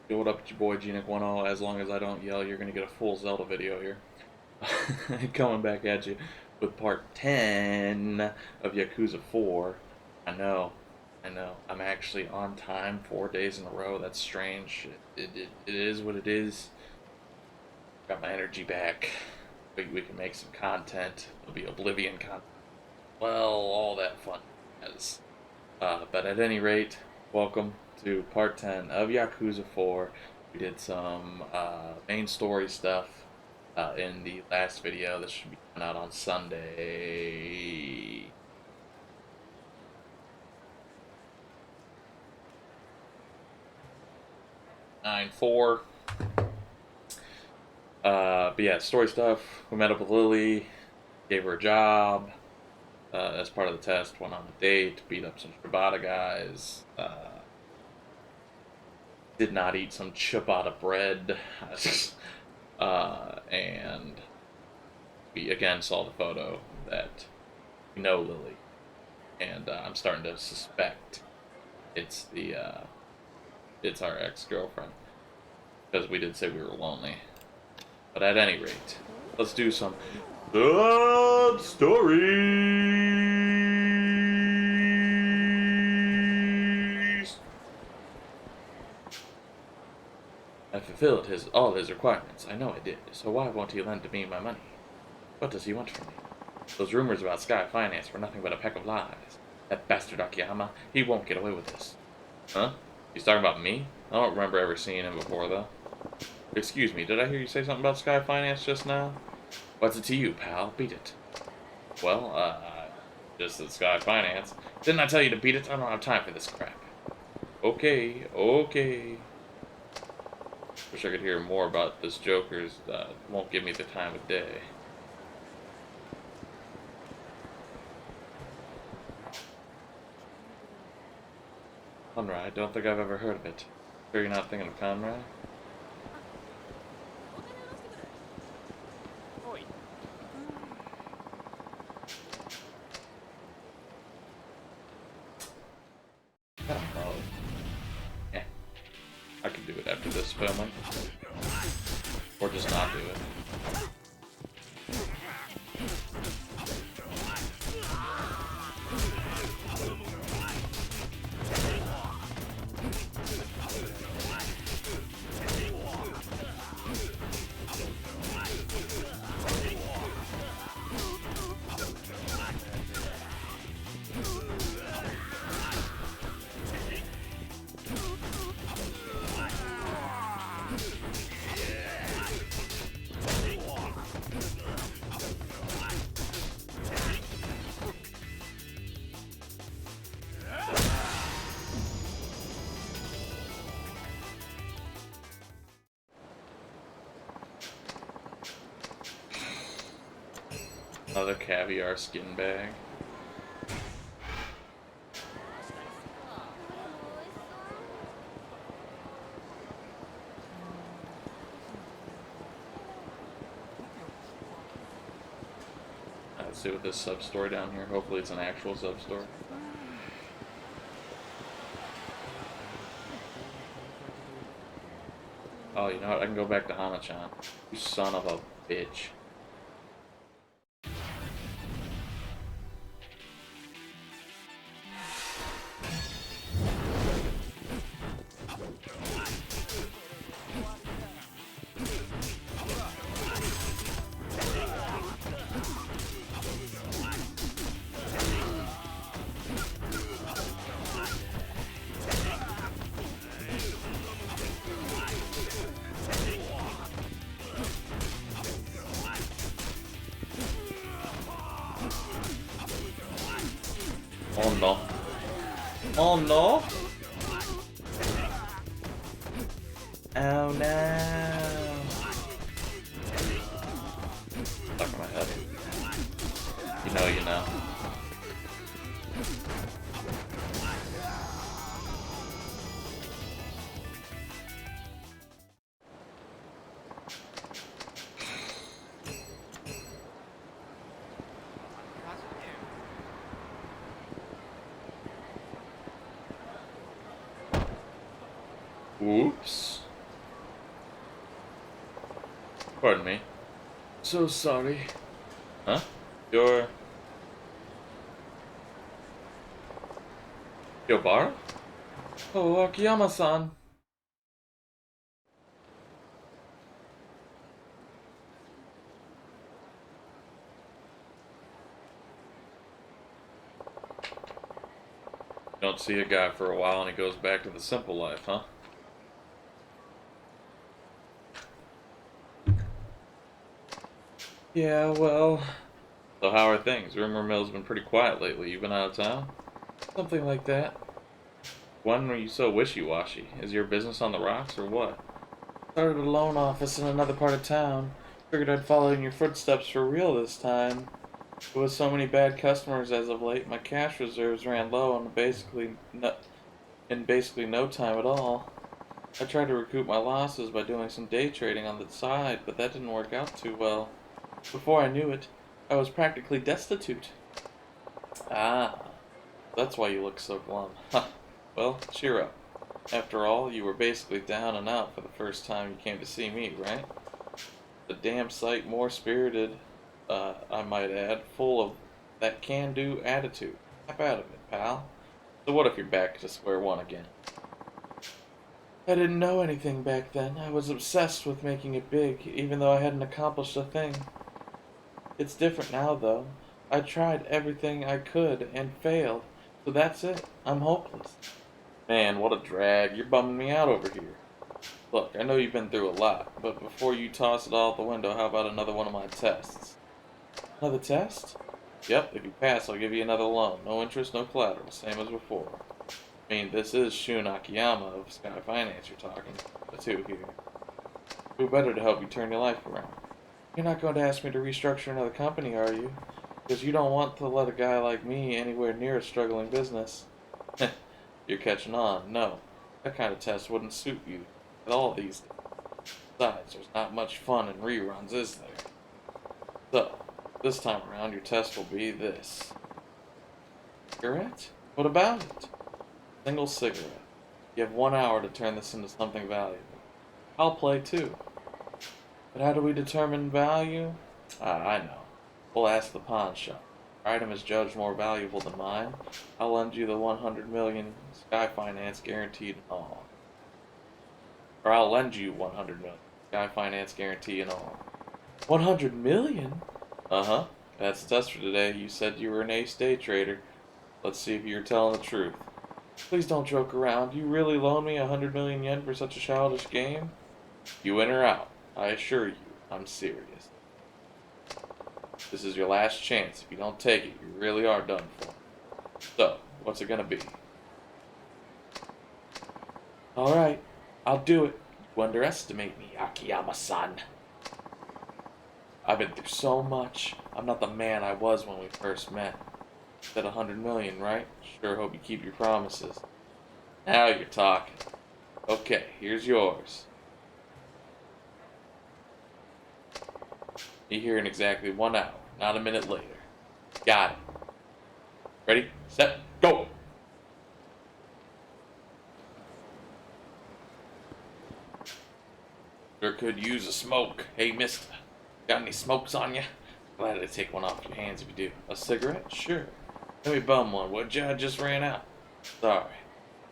Yo, what up, it's your boy Genic10. As long as I don't yell, you're gonna get a full Zelda video here. Coming back at you with part 10 of Yakuza 4. I know. I'm actually on time 4 days in a row. That's strange. It is what it is. Got my energy back. We can make some content. It'll be Oblivion content. Well, all that fun has. But at any rate, welcome to part 10 of Yakuza 4. We did some main story stuff in the last video. This should be coming out on Sunday. 9/4. But yeah, story stuff. We met up with Lily, gave her a job as part of the test, went on a date, beat up some Shibata guys. Did not eat some ciabatta bread. And we again saw the photo that we know Lily. And I'm starting to suspect it's it's our ex-girlfriend. Because we did say we were lonely. But at any rate, let's do some sub stories. I fulfilled all his requirements. I know I did. So why won't he lend me my money? What does he want from me? Those rumors about Sky Finance were nothing but a peck of lies. That bastard Akiyama, he won't get away with this. Huh? He's talking about me? I don't remember ever seeing him before, though. Excuse me, did I hear you say something about Sky Finance just now? What's it to you, pal? Beat it. Well, just the Sky Finance. Didn't I tell you to beat it? I don't have time for this crap. Okay. Wish I could hear more about this Joker's, won't give me the time of day. Conrad, don't think I've ever heard of it. Sure you're not thinking of Conrad? I don't know. Eh. I could do it after this filming. Or just not do it. Another caviar skin bag. Let's see what this sub-story down here. Hopefully it's an actual sub-story. Oh, you know what? I can go back to Hana-chan. You son of a bitch. Oh no. Oh no! Oh no! Stuck in my head. You know. Oops. Pardon me. So sorry. Huh? Your Yobara? Oh, Akiyama-san. Don't see a guy for a while and he goes back to the simple life, huh? Yeah, well. So how are things? Rumor mill's been pretty quiet lately. You been out of town? Something like that. When were you so wishy-washy? Is your business on the rocks or what? Started a loan office in another part of town. Figured I'd follow in your footsteps for real this time. With so many bad customers as of late, my cash reserves ran low and in basically no time at all. I tried to recoup my losses by doing some day trading on the side, but that didn't work out too well. Before I knew it, I was practically destitute. Ah, that's why you look so glum. Ha. Well, cheer up. After all, you were basically down and out for the first time you came to see me, right? A damn sight more spirited, I might add, full of that can-do attitude. Snap out of it, pal. So what if you're back to square one again? I didn't know anything back then. I was obsessed with making it big, even though I hadn't accomplished a thing. It's different now, though. I tried everything I could and failed, so that's it. I'm hopeless. Man, what a drag. You're bumming me out over here. Look, I know you've been through a lot, but before you toss it all out the window, how about another one of my tests? Another test? Yep, if you pass, I'll give you another loan. No interest, no collateral, same as before. I mean, this is Shun Akiyama of Sky Finance you're talking to here. Who better to help you turn your life around? You're not going to ask me to restructure another company, are you? Because you don't want to let a guy like me anywhere near a struggling business. You're catching on. No, that kind of test wouldn't suit you at all these days. Besides, there's not much fun in reruns, is there? So, this time around, your test will be this. Cigarette? What about it? Single cigarette. You have 1 hour to turn this into something valuable. I'll play too. But how do we determine value? Ah, I know. We'll ask the pawn shop. Our item is judged more valuable than mine. I'll lend you the 100 million Sky Finance guaranteed and all. Or I'll lend you 100 million Sky Finance guarantee and all. 100 million? Uh-huh. That's the test for today. You said you were an ace day trader. Let's see if you're telling the truth. Please don't joke around. You really loan me 100 million yen for such a childish game? You in or out? I assure you, I'm serious. This is your last chance. If you don't take it, you really are done for. So, what's it gonna be? Alright, I'll do it. You underestimate me, Akiyama-san. I've been through so much. I'm not the man I was when we first met. You said 100 million, right? Sure hope you keep your promises. Now you're talking. Okay, here's yours. Be here in exactly 1 hour, not a minute later. Got it. Ready, set, go! Sure could use a smoke. Hey, mister. Got any smokes on you? Glad to take one off your hands if you do. A cigarette? Sure. Let me bum one, would ya? I just ran out. Sorry.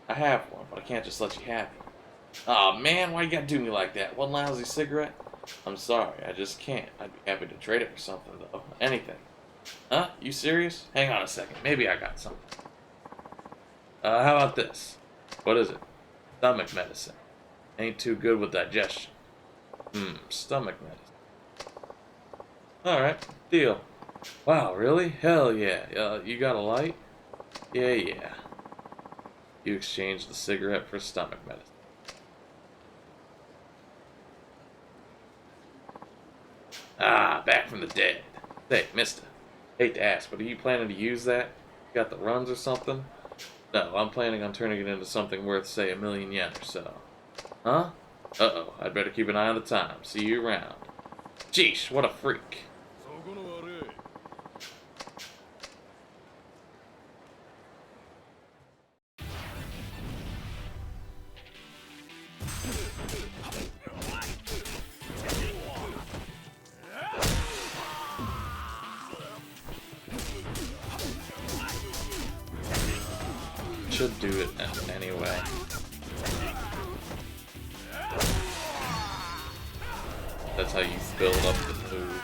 I have one, but I can't just let you have it. Aw, man, why you gotta do me like that? One lousy cigarette? I'm sorry, I just can't. I'd be happy to trade it for something, though. Anything. Huh? You serious? Hang on a second. Maybe I got something. How about this? What is it? Stomach medicine. Ain't too good with digestion. Stomach medicine. Alright, deal. Wow, really? Hell yeah. You got a light? Yeah. You exchanged the cigarette for stomach medicine. Ah, back from the dead. Hey, mister. Hate to ask, but are you planning to use that? Got the runs or something? No, I'm planning on turning it into something worth, say, 1 million yen or so. Huh? Uh-oh, I'd better keep an eye on the time. See you around. Jeesh, what a freak. should do it anyway. That's how you build up the move.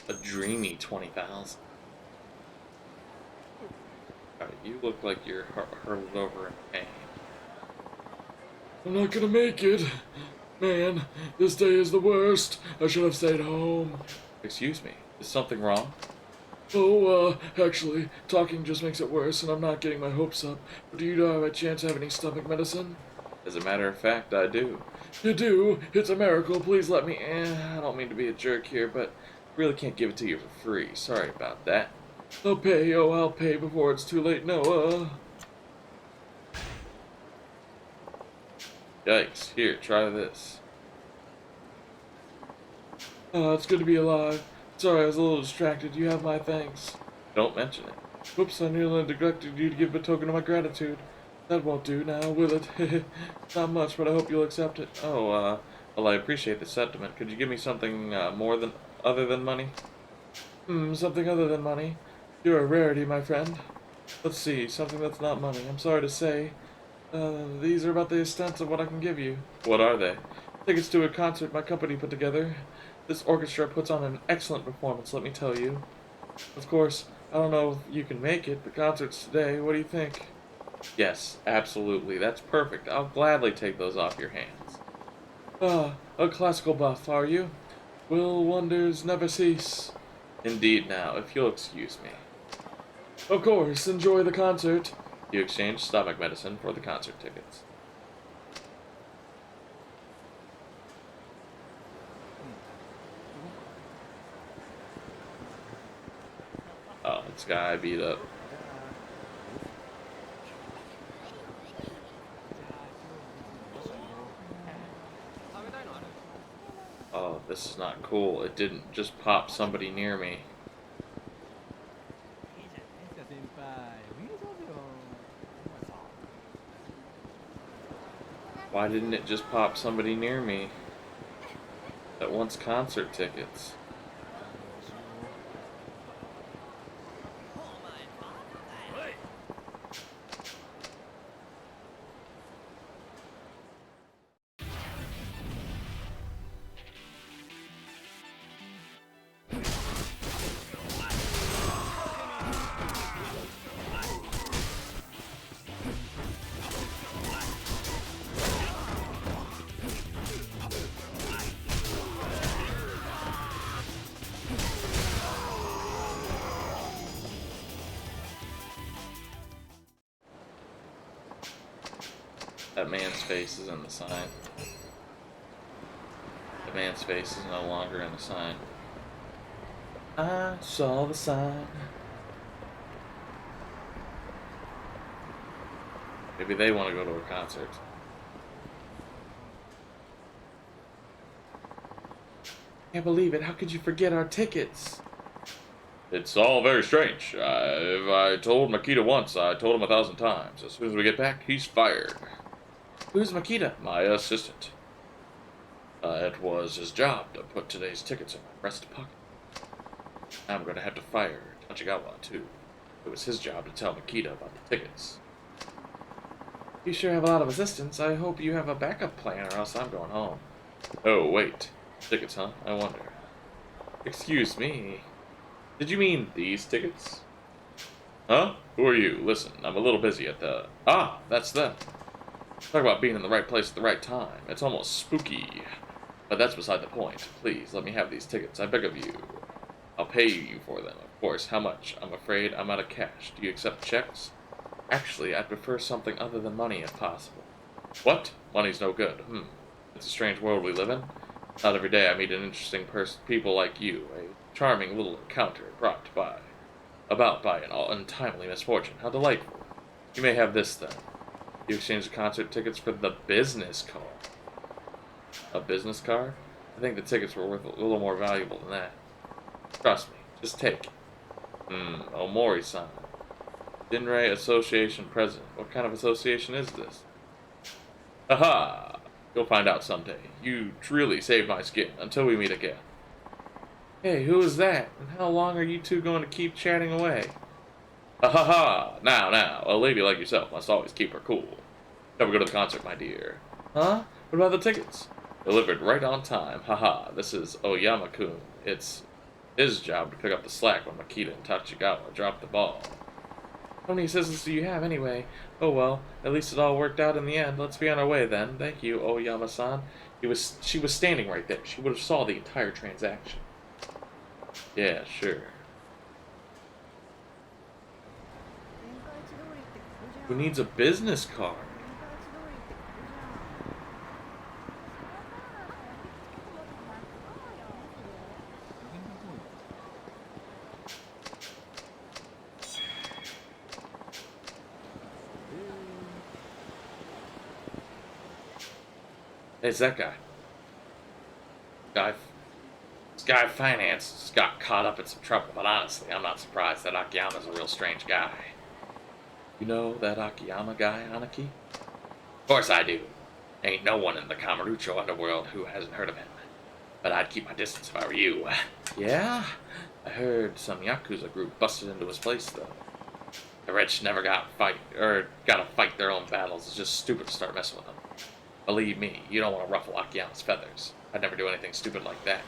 A dreamy 20,000. Alright, you look like you're hurled over in pain. I'm not gonna make it. Man, this day is the worst. I should have stayed home. Excuse me, is something wrong? Oh, actually, talking just makes it worse, and I'm not getting my hopes up. But do you know by chance have any stomach medicine? As a matter of fact, I do. You do? It's a miracle. Please let me. I don't mean to be a jerk here, but Really can't give it to you for free. Sorry about that. I'll pay. Oh, I'll pay before it's too late. No, Yikes. Here, try this. It's good to be alive. Sorry, I was a little distracted. You have my thanks. Don't mention it. Whoops, I nearly neglected you to give a token of my gratitude. That won't do now, will it? Not much, but I hope you'll accept it. Oh, well, I appreciate the sentiment. Could you give me something other than money? Something other than money. You're a rarity, my friend. Let's see, something that's not money. I'm sorry to say. These are about the extent of what I can give you. What are they? Tickets to a concert my company put together. This orchestra puts on an excellent performance, let me tell you. Of course, I don't know if you can make it. The concert's today. What do you think? Yes, absolutely. That's perfect. I'll gladly take those off your hands. A classical buff, are you? Will wonders never cease? Indeed now, if you'll excuse me. Of course, enjoy the concert. You exchange stomach medicine for the concert tickets. Oh, this guy beat up. Oh, this is not cool. It didn't just pop somebody near me. Why didn't it just pop somebody near me that wants concert tickets? That man's face is in the sign. The man's face is no longer in the sign. I saw the sign. Maybe they want to go to a concert. Can't believe it. How could you forget our tickets? It's all very strange. If I told Makita once, I told him 1,000 times. As soon as we get back, he's fired. Who's Makita? My assistant. It was his job to put today's tickets in my breast pocket. I'm going to have to fire Tachikawa, too. It was his job to tell Makita about the tickets. You sure have a lot of assistants. I hope you have a backup plan, or else I'm going home. Oh, wait. Tickets, huh? I wonder. Excuse me. Did you mean these tickets? Huh? Who are you? Listen, I'm a little busy at the... Ah, that's them. Talk about being in the right place at the right time. It's almost spooky. But that's beside the point. Please, let me have these tickets. I beg of you. I'll pay you for them, of course. How much? I'm afraid I'm out of cash. Do you accept checks? Actually, I'd prefer something other than money if possible. What? Money's no good. It's a strange world we live in. Not every day I meet an interesting people like you, a charming little encounter brought about by an untimely misfortune. How delightful. You may have this then. You exchanged the concert tickets for the business card. A business card? I think the tickets were worth a little more valuable than that. Trust me, just take it. Omori-san. Jinrei Association President. What kind of association is this? Aha! You'll find out someday. You truly saved my skin. Until we meet again. Hey, who is that? And how long are you two going to keep chatting away? Ha! Now, a lady like yourself must always keep her cool. Never go to the concert, my dear. Huh? What about the tickets? Delivered right on time. Haha, this is Oyama-kun. It's his job to pick up the slack when Makita and Tachigawa drop the ball. How many assistants do you have, anyway? Oh well, at least it all worked out in the end. Let's be on our way, then. Thank you, Oyama-san. She was standing right there. She would have saw the entire transaction. Yeah, sure. Who needs a business card? Hey, it's that guy. This guy Finance just got caught up in some trouble, but honestly, I'm not surprised. That Akiyama's a real strange guy. You know that Akiyama guy, Anaki? Of course I do. Ain't no one in the Kamurocho underworld who hasn't heard of him. But I'd keep my distance if I were you. Yeah? I heard some Yakuza group busted into his place, though. The rich never gotta fight their own battles. It's just stupid to start messing with them. Believe me, you don't want to ruffle Akiyama's feathers. I'd never do anything stupid like that.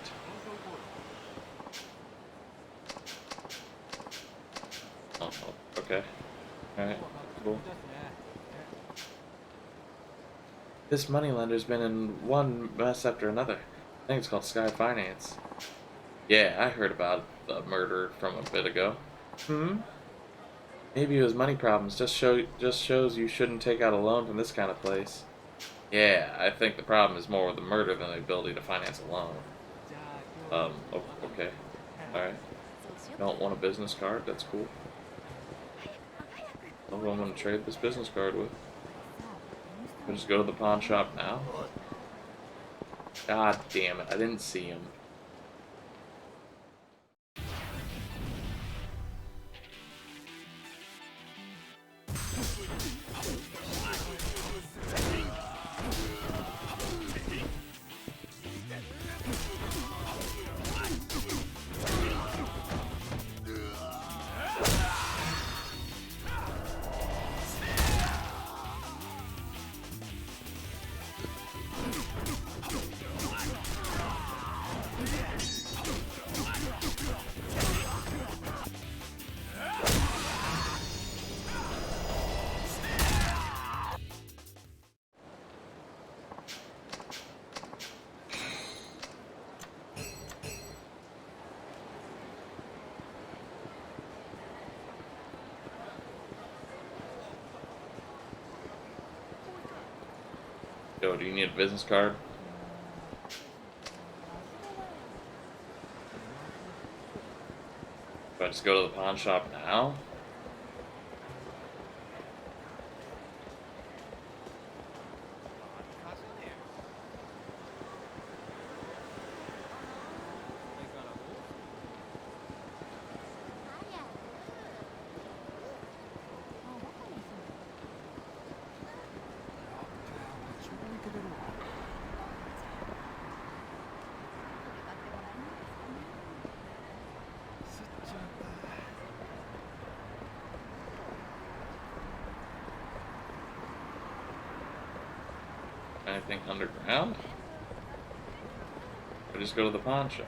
Oh, okay. Alright, cool. This moneylender's been in one mess after another. I think it's called Sky Finance. Yeah, I heard about the murder from a bit ago. Maybe it was money problems. Just shows you shouldn't take out a loan from this kind of place. Yeah, I think the problem is more with the murder than the ability to finance a loan. Okay. Alright. Don't want a business card? That's cool. That's what I'm going to trade this business card with. I'll just go to the pawn shop now. God damn it, I didn't see him. Yo, do you need a business card? Do I just go to the pawn shop now? Anything underground? Or just go to the pawn shop?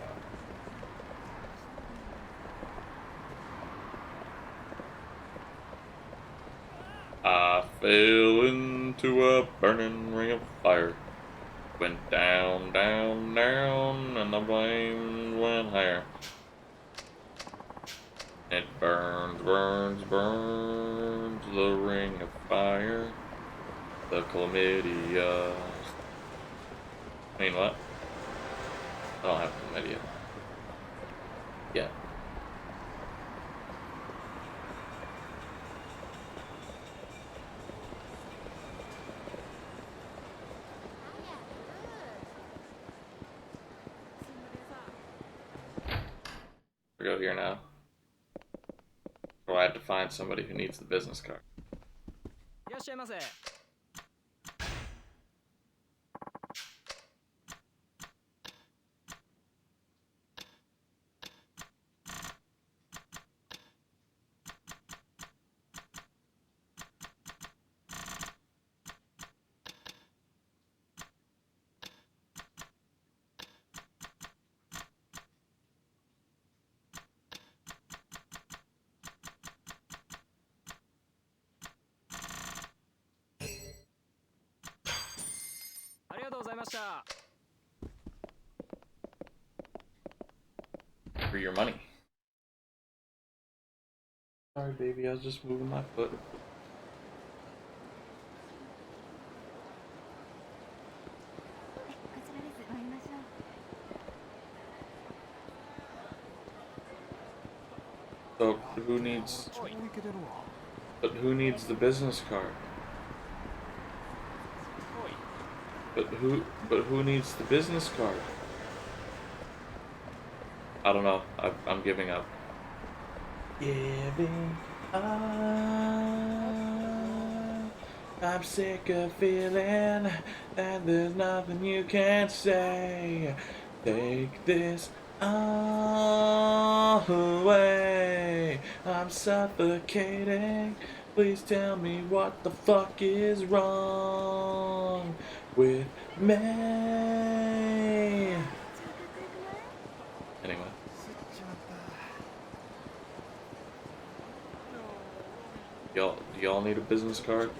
I fell into a burning ring of fire. Went down, down, down, and the flames went higher. It burns, burns, burns, The ring of fire. The chlamydia. I mean, what? I don't have chlamydia. Yeah. We go here now. So I have to find somebody who needs the business card. For your money. Sorry, baby, I was just moving my foot. So who needs? But who needs the business card? But who needs the business card? I don't know. I'm giving up. Giving up. I'm sick of feeling that there's nothing you can say. Take this all away. I'm suffocating. Please tell me what the fuck is wrong with me. Anyway. Do y'all need a business card?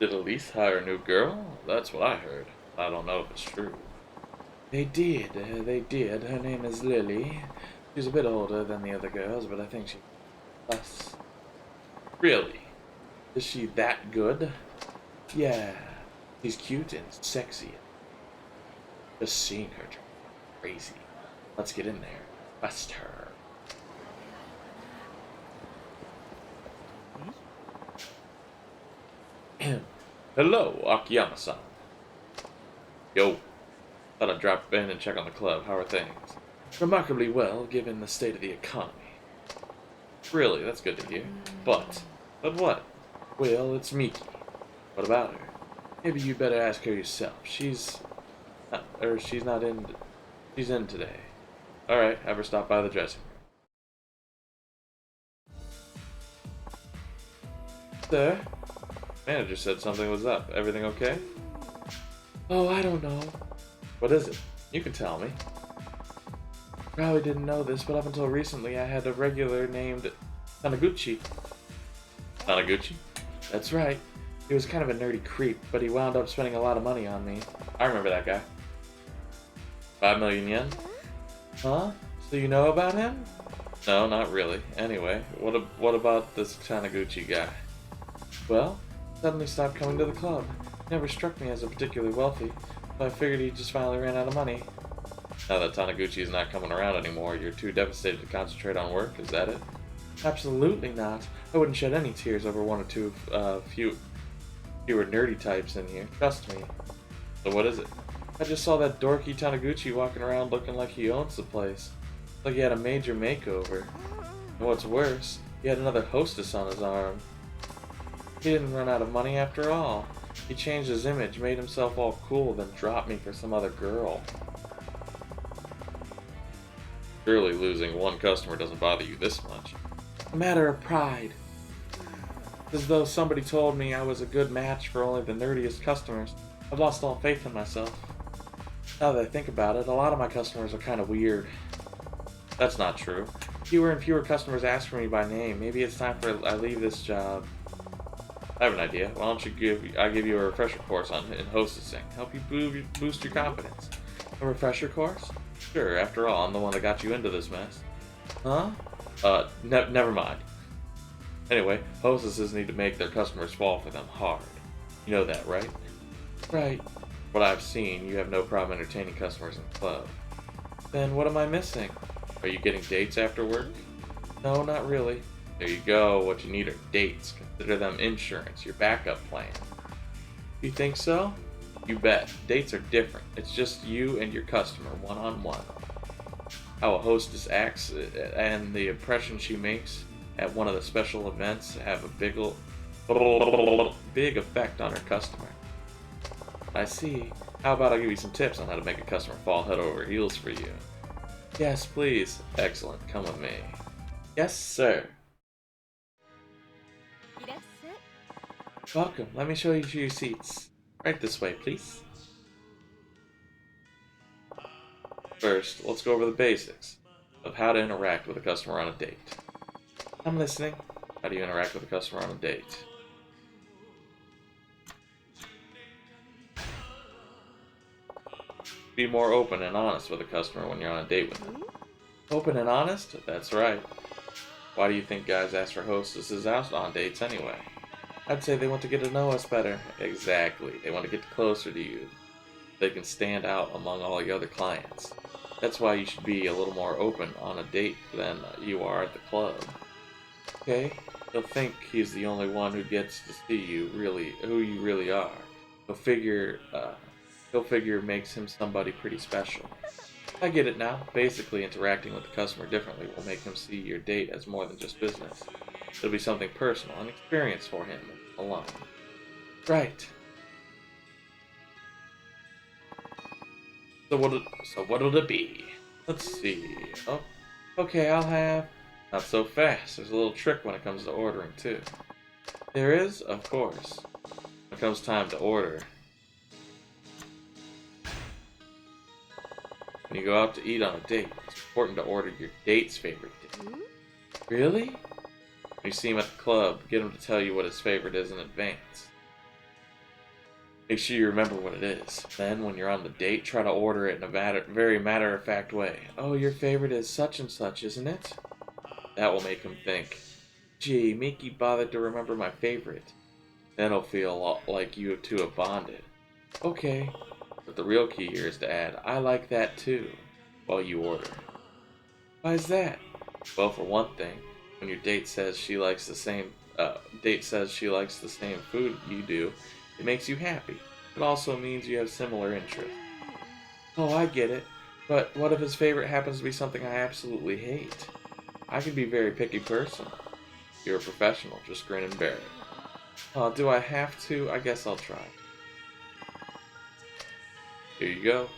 Did Elise hire a new girl? That's what I heard. I don't know if it's true. They did. Her name is Lily. She's a bit older than the other girls, but I think she's plus. Really? Is she that good? Yeah. She's cute and sexy. Just seeing her crazy. Let's get in there. Bust her. Hello, Akiyama-san. Yo. Thought I'd drop in and check on the club. How are things? Remarkably well, given the state of the economy. Really, that's good to hear. But what? Well, it's Miki. What about her? Maybe you better ask her yourself. She's in today. Alright, have her stop by the dressing room. Sir? Manager said something was up. Everything okay? Oh, I don't know. What is it? You can tell me. Probably didn't know this, but up until recently I had a regular named Taniguchi. Taniguchi? That's right. He was kind of a nerdy creep, but he wound up spending a lot of money on me. I remember that guy. 5 million yen? Huh? So you know about him? No, not really. Anyway, what about this Taniguchi guy? Well, suddenly stopped coming to the club. Never struck me as a particularly wealthy, so I figured he just finally ran out of money. Now that Taniguchi is not coming around anymore, you're too devastated to concentrate on work, is that it? Absolutely not. I wouldn't shed any tears over one or two fewer nerdy types in here, trust me. So what is it? I just saw that dorky Taniguchi walking around looking like he owns the place. Like he had a major makeover. And what's worse, he had another hostess on his arm. He didn't run out of money after all. He changed his image, made himself all cool, then dropped me for some other girl. Surely losing one customer doesn't bother you this much. A matter of pride. As though somebody told me I was a good match for only the nerdiest customers. I've lost all faith in myself. Now that I think about it, a lot of my customers are kind of weird. That's not true. Fewer and fewer customers ask for me by name. Maybe it's time I leave this job. I have an idea. Why don't I give you a refresher course in hostessing? Help you boost your confidence. A refresher course? Sure, after all, I'm the one that got you into this mess. Huh? Never mind. Anyway, hostesses need to make their customers fall for them hard. You know that, right? Right. What I've seen, you have no problem entertaining customers in the club. Then what am I missing? Are you getting dates after work? No, not really. There you go. What you need are dates. Consider them insurance, your backup plan. You think so? You bet. Dates are different. It's just you and your customer, one-on-one. How a hostess acts and the impression she makes at one of the special events have a big effect on her customer. I see. How about I give you some tips on how to make a customer fall head over heels for you? Yes, please. Excellent. Come with me. Yes, sir. Welcome. Let me show you to your seats. Right this way, please. First, let's go over the basics of how to interact with a customer on a date. I'm listening. How do you interact with a customer on a date? Be more open and honest with a customer when you're on a date with them. Open and honest? That's right. Why do you think guys ask for hostesses out on dates anyway? I'd say they want to get to know us better. Exactly. They want to get closer to you. They can stand out among all your other clients. That's why you should be a little more open on a date than you are at the club. Okay? He'll think he's the only one who gets to see you who you really are. He'll figure makes him somebody pretty special. I get it now. Basically, interacting with the customer differently will make him see your date as more than just business. It'll be something personal, an experience for him alone. Right. So what'll it be? Let's see. Oh, okay, I'll have... Not so fast. There's a little trick when it comes to ordering, too. There is? Of course. When it comes time to order. When you go out to eat on a date, it's important to order your date's favorite dish. Really? When you see him at the club, get him to tell you what his favorite is in advance. Make sure you remember what it is. Then, when you're on the date, try to order it in a very matter-of-fact way. Oh, your favorite is such and such, isn't it? That will make him think, gee, Mickey bothered to remember my favorite. Then he'll feel like you two have bonded. Okay. But the real key here is to add, I like that too, while you order. Why is that? Well, for one thing, when your date says she likes the same food you do, it makes you happy. It also means you have similar interests. Oh, I get it. But what if his favorite happens to be something I absolutely hate? I can be a very picky person. You're a professional, just grin and bear it. Oh, do I have to? I guess I'll try. Here you go.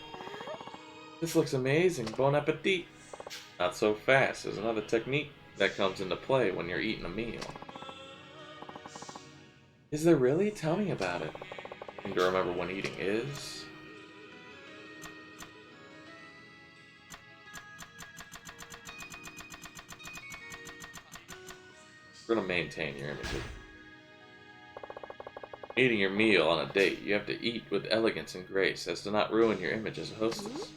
This looks amazing. Bon appetit. Not so fast. There's another technique that comes into play when you're eating a meal. Is there really? Tell me about it. Need to remember when eating is. We're going to maintain your images. Eating your meal on a date, you have to eat with elegance and grace as to not ruin your image as a hostess.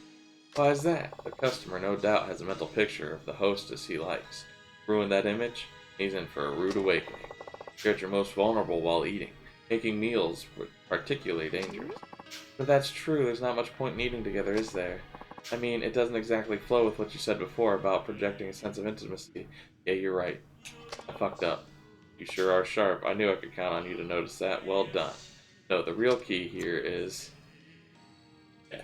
Why is that? The customer no doubt has a mental picture of the hostess he likes. Ruin that image, he's in for a rude awakening. You're at your most vulnerable while eating. Making meals particularly dangerous. But that's true, there's not much point in eating together, is there? I mean, it doesn't exactly flow with what you said before about projecting a sense of intimacy. Yeah, you're right. I fucked up. You sure are sharp. I knew I could count on you to notice that. Well done. No, the real key here is... Yeah.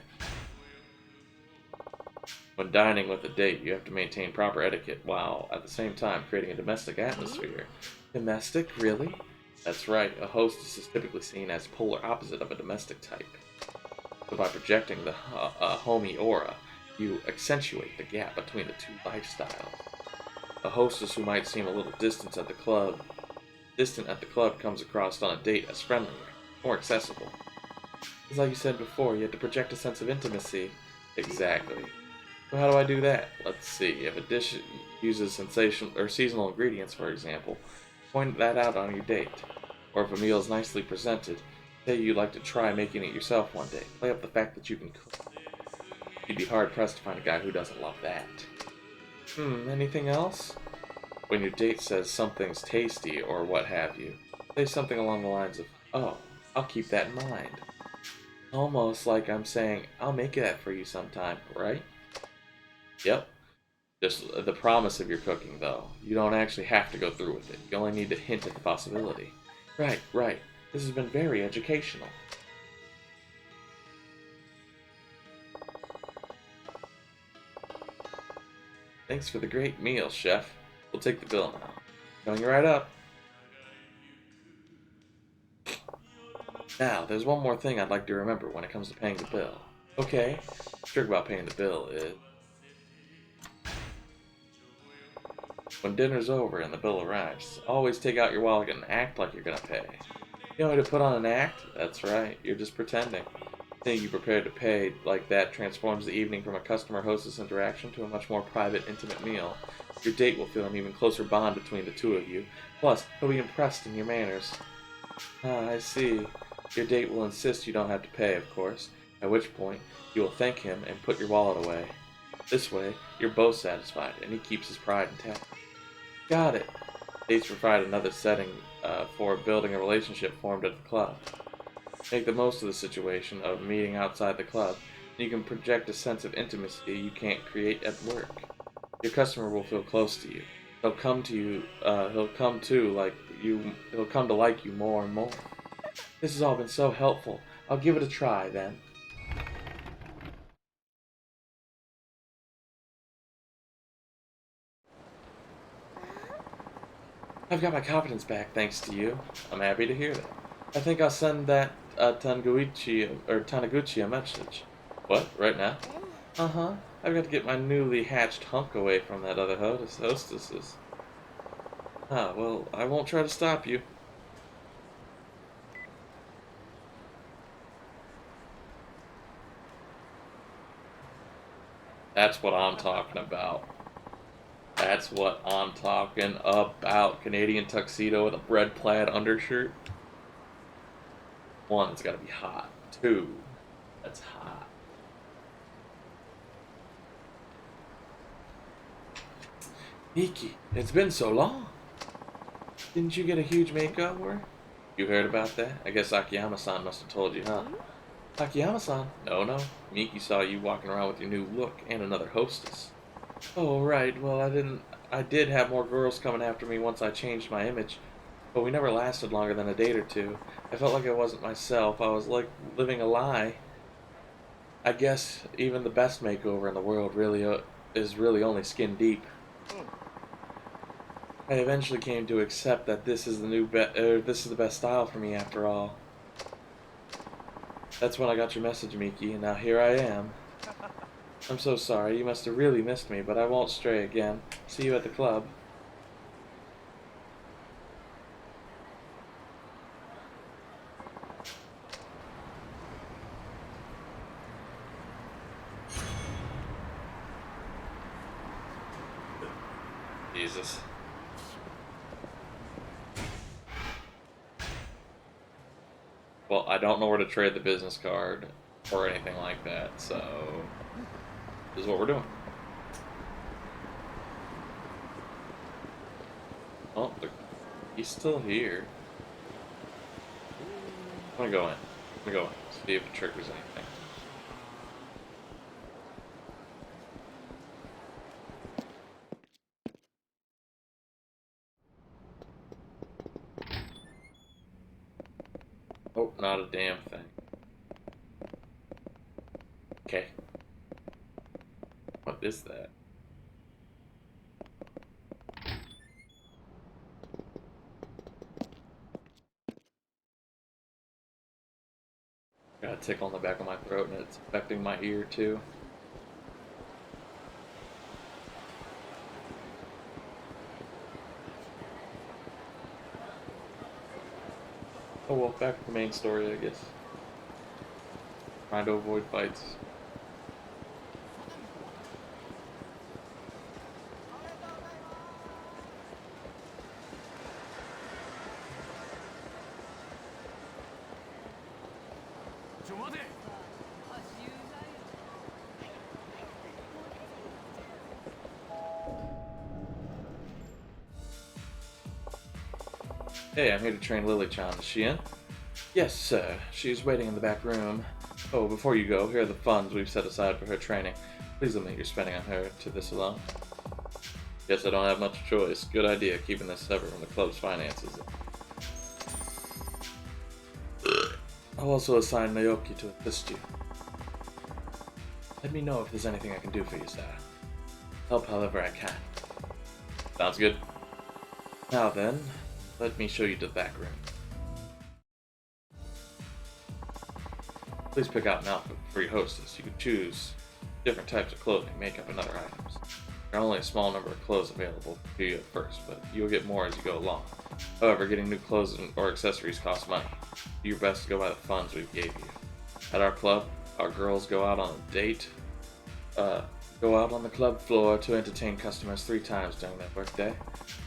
When dining with a date, you have to maintain proper etiquette while, at the same time, creating a domestic atmosphere. Domestic? Really? That's right. A hostess is typically seen as polar opposite of a domestic type. So by projecting the homey aura, you accentuate the gap between the two lifestyles. A hostess who might seem a little distant at the club comes across on a date as friendlier, more accessible. It's like you said before, you have to project a sense of intimacy. Exactly. So how do I do that? Let's see. If a dish uses sensational or seasonal ingredients, for example, point that out on your date. or if a meal is nicely presented, say you'd like to try making it yourself one day. Play up the fact that you can cook. You'd be hard-pressed to find a guy who doesn't love that. Anything else? When your date says something's tasty or what have you, say something along the lines of, "Oh, I'll keep that in mind." Almost like I'm saying, "I'll make that for you sometime," right? Yep. Just the promise of your cooking, though. You don't actually have to go through with it. You only need to hint at the possibility. Right, right. This has been very educational. Thanks for the great meal, chef. We'll take the bill now. Coming right up. Now, there's one more thing I'd like to remember when it comes to paying the bill. Okay, the trick about paying the bill is when dinner's over and the bill arrives, always take out your wallet and act like you're gonna pay. You know how to put on an act? That's right, you're just pretending. Seeing you prepared to pay like that transforms the evening from a customer-hostess interaction to a much more private, intimate meal. Your date will feel an even closer bond between the two of you. Plus, he'll be impressed in your manners. Ah, I see. Your date will insist you don't have to pay, of course, at which point you will thank him and put your wallet away. This way, you're both satisfied, and he keeps his pride intact. Got it. Dates provide another setting for building a relationship formed at the club. Make the most of the situation of meeting outside the club, and you can project a sense of intimacy you can't create at work. Your customer will feel close to you. He'll come to you. He'll come to like you. He'll come to like you more and more. This has all been so helpful. I'll give it a try then. I've got my confidence back thanks to you. I'm happy to hear that. I think I'll send that Taniguchi a message. What? Right now? Uh-huh. I've got to get my newly hatched hunk away from that other hostesses. Ah, well, I won't try to stop you. That's what I'm talking about. That's what I'm talking about. Canadian tuxedo with a bread plaid undershirt. One, it's gotta be hot. Two, that's hot. Nikki, it's been so long. Didn't you get a huge makeover? You heard about that? I guess Akiyama-san must have told you, huh? Akiyama-san? No, no. Miki saw you walking around with your new look and another hostess. Oh, right. Well, I did have more girls coming after me once I changed my image, but we never lasted longer than a date or two. I felt like I wasn't myself. I was like living a lie. I guess even the best makeover in the world really is really only skin deep. I eventually came to accept that this is this is the best style for me after all. That's when I got your message, Miki, and now here I am. I'm so sorry. You must have really missed me, but I won't stray again. See you at the club. Jesus. Well, I don't know where to trade the business card or anything like that, so this is what we're doing. Oh, he's still here. I'm gonna go in. I'm gonna go in. See if it triggers anything. Oh, not a damn thing. Okay. What is that? Got a tickle on the back of my throat and it's affecting my ear too. Oh well, back to the main story, I guess. Trying to avoid fights. Hey, I'm here to train Lily-chan. Is she in? Yes, sir. She's waiting in the back room. Oh, before you go, here are the funds we've set aside for her training. Please limit your spending on her to this alone. Guess I don't have much choice. Good idea, keeping this separate from the club's finances. I'll also assign Naoki to assist you. Let me know if there's anything I can do for you, sir. Help however I can. Sounds good. Now then, let me show you the back room. Please pick out an outfit for your hostess. You can choose different types of clothing, makeup, and other items. There are only a small number of clothes available to you at first, but you'll get more as you go along. However, getting new clothes or accessories costs money. Do your best to go by the funds we gave you. At our club, our girls go out on a date, go out on the club floor to entertain customers 3 times during their workday.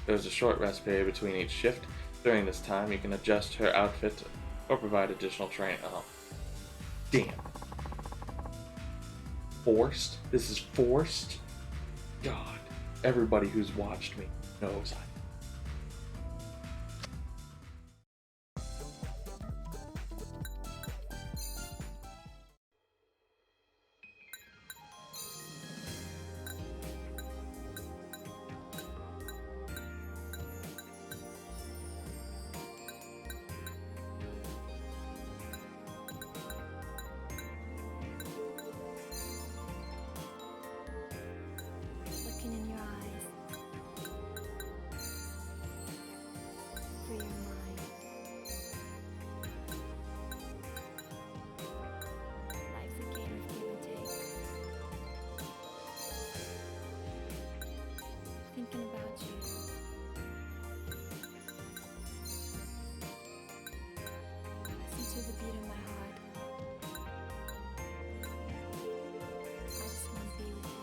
There's a short rest period between each shift. During this time, you can adjust her outfit or provide additional training. Oh, damn. Forced? This is forced? God, everybody who's watched me knows I. Looking in your eyes, for your mind. Life's a game of give and take. Thinking about you. Listen to the beat of my heart. I just want to be with you.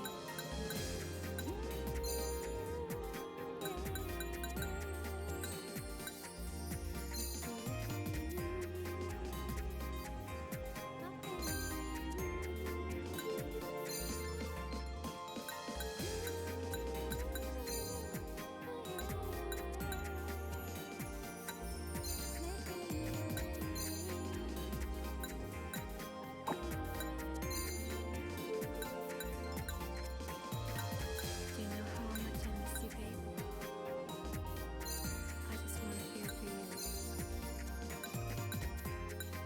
Do you know how much I miss you, baby? I just want to feel for you.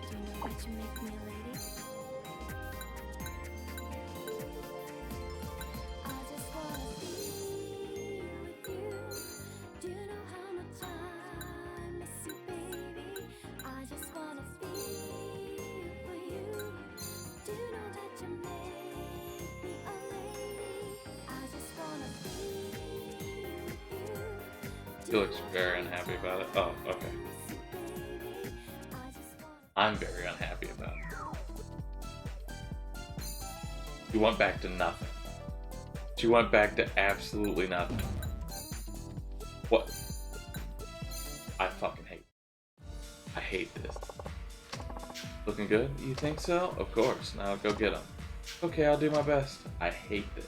Do you know that you make me a lady? I just want to be with you. Do you know how much I miss you, baby? I just want to feel for you. Do you know that you make me a lady? I just want to be with you. She looks very unhappy about it. Oh, okay. I'm very unhappy about it. She went back to nothing. She went back to absolutely nothing. What? I fucking hate. I hate this. Looking good? You think so? Of course. Now go get him. Okay, I'll do my best. I hate this.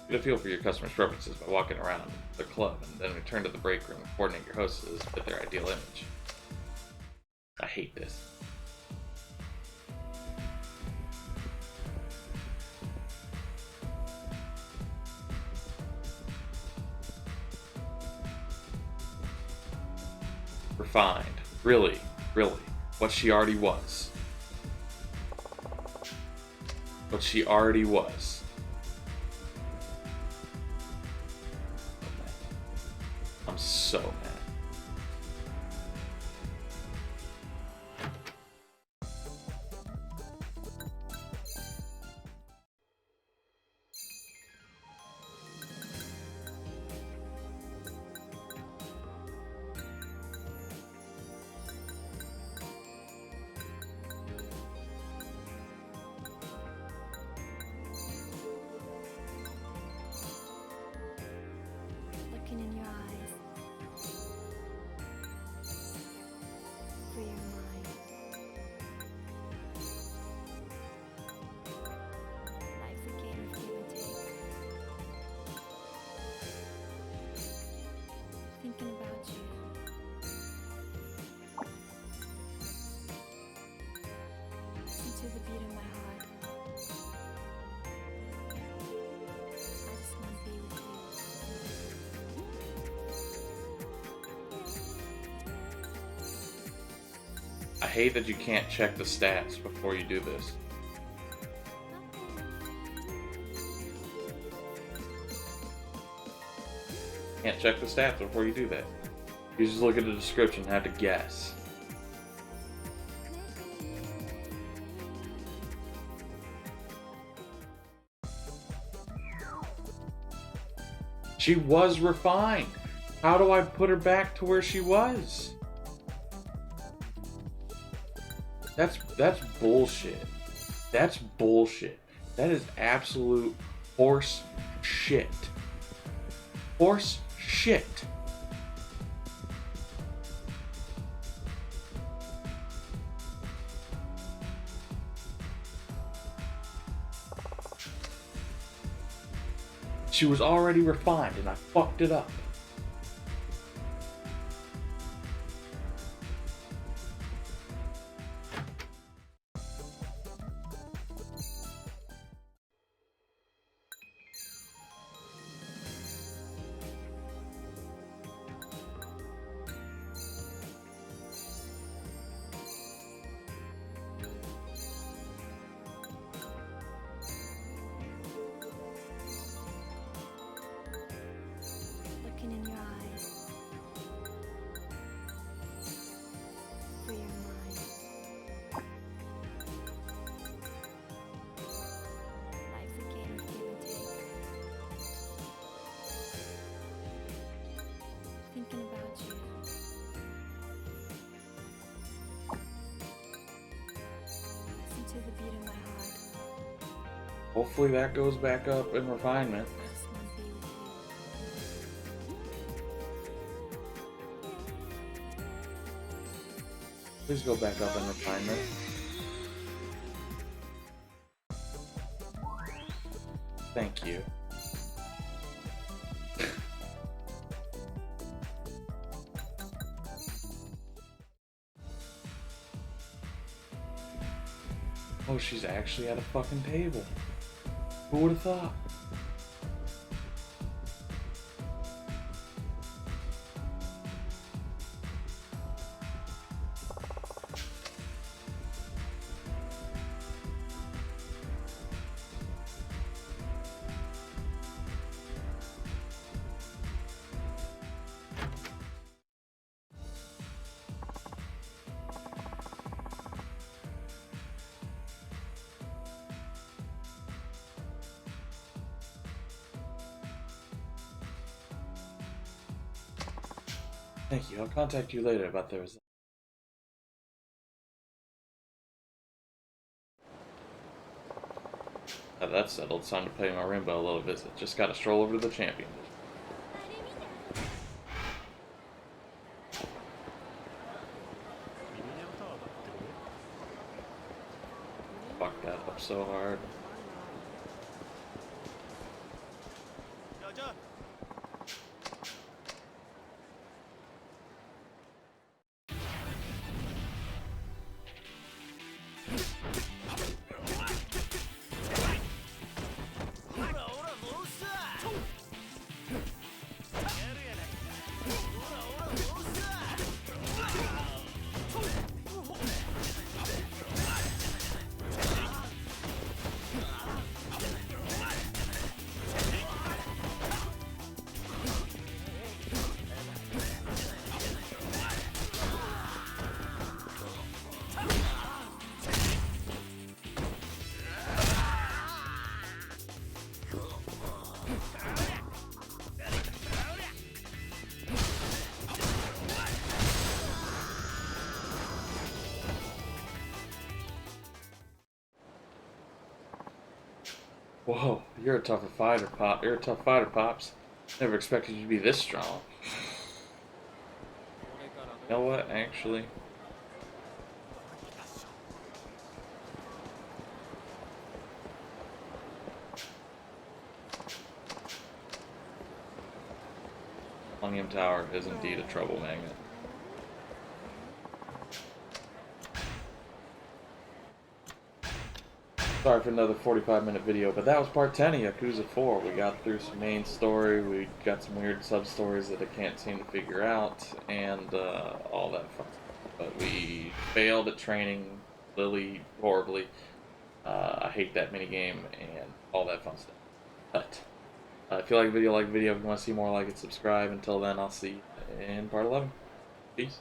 Get a feel for your customers' preferences by walking around the club and then return to the break room and coordinate your hostesses with their ideal image. I hate this. Refined. Really, really. What she already was. What she already was. I'm so mad. Looking in your eyes, I hate that you can't check the stats before you do this. Can't check the stats before you do that. You just look at the description and have to guess. She was refined. How do I put her back to where she was? That's bullshit. That's bullshit. That is absolute horse shit. Horse shit. She was already refined and I fucked it up. Looking in your eyes. For your mind. Life's a game of give and take. Thinking about you. Listen to the beat of my heart. Hopefully that goes back up in refinement. Just wanna be with you. Please go back up in refinement. Thank you. Oh, she's actually at a fucking table. Who would have thought? Thank you. I'll contact you later about the results. Now that's settled. It's time to pay my Rainbow a little visit. Just gotta stroll over to the champion. Fuck that up so hard. Whoa, you're a tougher fighter, Pop. You're a tough fighter, Pops. Never expected you to be this strong. You know what, actually? Millennium Tower is indeed a trouble magnet. Sorry for another 45-minute video, but that was part 10 of Yakuza 4. We got through some main story, we got some weird sub-stories that I can't seem to figure out, and all that fun stuff. but we failed at training Lily horribly. I hate that mini game and all that fun stuff. But if you like the video, like the video. If you want to see more, like it, subscribe. Until then, I'll see you in part 11. Peace.